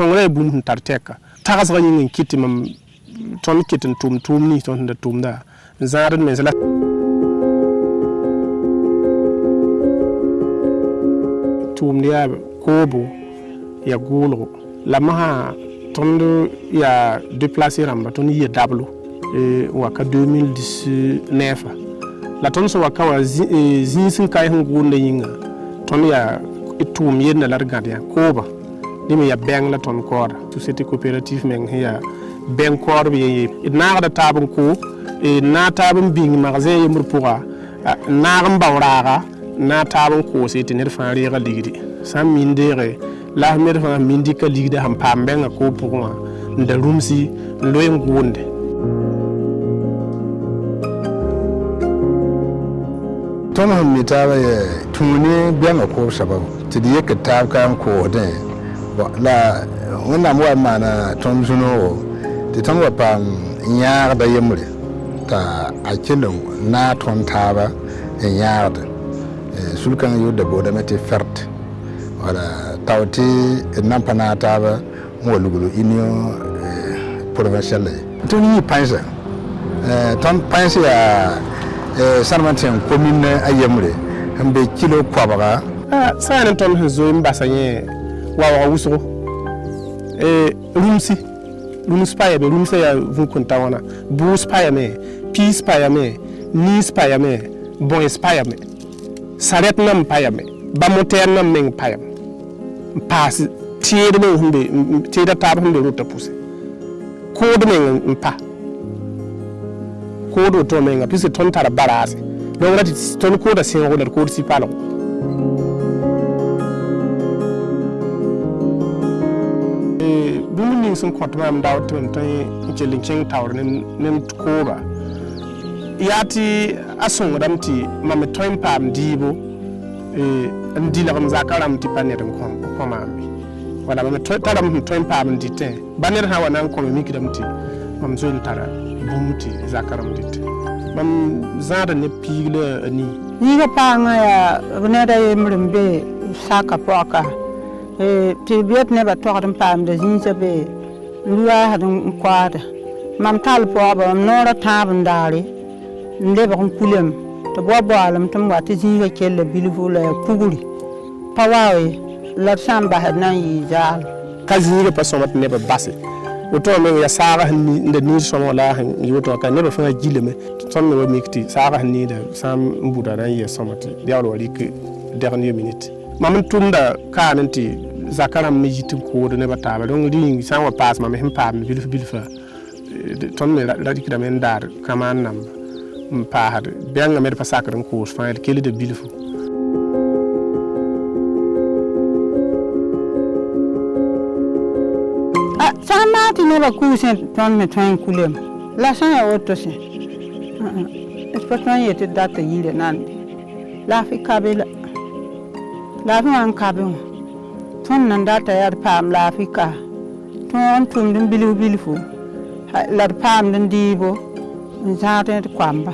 sõngre bũmb tar tɛka tagsg yĩng n kɩt mam tõnd kɩt n tʋʋm nins tõnd sẽn da tʋʋmda n zãad d mens la tʋʋmd yaa koobo ya gʋʋlgo la masã tõnd yaa déplacé rãmba tõnd yɩ dablo waka 2019 la tõnd sẽn waka wa zĩig sẽn ka sẽn gʋʋnda yĩnga tõnd yaa tʋʋm yenda la d gãd yaa kooba dẽ me yaa bɛng la tõnd kaooda société coopérative meng sẽn yaa bɛng kaoodb ye d naagda taab n ko d na taab n bĩng magasin yembr pʋga n naag n bao raaga n na taab n koose tɩ ned fãa reega ligdi sã n min deege la ned fãa min dɩka ligda sẽn paam bɛngã koob pʋgẽ wã n da rũmsi n loe n gʋʋnde tõnd sẽn mi taaba ye tũuni bɛngã koob sabab tɩ d yek d taab ka n koosdẽ la wẽnnaam wa maana tõnd zũ-noogo tɩ tõnd wa paam yãagda yembre t'a a kell n na tõnd taaba n yãagd sulkãng yʋʋda boodame tɩ fɛrt wala tao tɩ d nan pa naag taaba n wa lugl union provinciale tõnd yĩ pãensa tõnd pãens yaa sãnema tɩ n commune a yembre n be kilo koabga sã n tõnd sẽn zoe n basa yẽ waooga wʋsgo rũms pa yame rũmsã yaa vũ-kʋnta wãna bʋʋs pa yame piis pa yame niis pa yame bões pa yame sarɛt nam pa yame bamotɛɛr nam meng pa yame n paas teed meng sẽn be teeda taab sẽn be rota pʋse kood meng n pa kood woto menga pis tõnd tara baraase donc la tɩ tõnd kooda sẽogo la d kood sɩ-palgo bũmb ning sẽn kõt maam dao tɩ mam tõe n kell n kẽng taoor ne kooba yaa tɩ a sõngdame tɩ mam tõe n paam dɩɩbo n dɩlgem zaka rãmb tɩ pa ned n kõ maam be wala mam tara sẽn tõe n paam n dɩtẽ ba ned sã n wa na n kõme mikdame tɩ mam zoe n tara bũmb tɩ zaka rãmb dɩt mam zãada ne piig la a nii yĩga paangã yaa b ned a yembr n be saka pʋgka tɩ b yet nebã togd n paamda zĩisã be n luaasd n koaada mam tall pʋgba mam noora tãab n daare n lebg n kulem tɩ b wa boaalem tɩ m wa tɩ zĩigã kella bilfu la ya pugri pa waoe la d sã n basd na n yɩɩ zaal ka zĩigã pa sõma tɩ nebã base woto meng ya saaga sẽn da niir sõmg la sẽn yɩ woto ka nebã fãa gilame tõnd me wa mik tɩ saaga sẽn niida sã n buda na n yɩa sõma tɩ yaool wa rɩk dɛgn yo minit mam n tʋmda kaan n tɩ zaka rãmb me yit n kood nebã taaba donc rĩng sã n wa paas mame sẽn paam bilf-bilfã tõnd me ra rɩkdame n daar kãmaan namba n paasd bɛngã me d pa sakd n koos fãa d kelda bilfu sã n maa tɩ nebã kuusẽ tõnd me tõe n kulem la sã n ya woto sẽ d pa tõe n yetɩ d data yirã nande laafɩ kabe la laafɩ wã n kabe wã tõnd nan data yaa d paam laafɩ ka tõnd tʋmd n bilf-bilfu la d paamd n dɩɩbo n zãad d koamba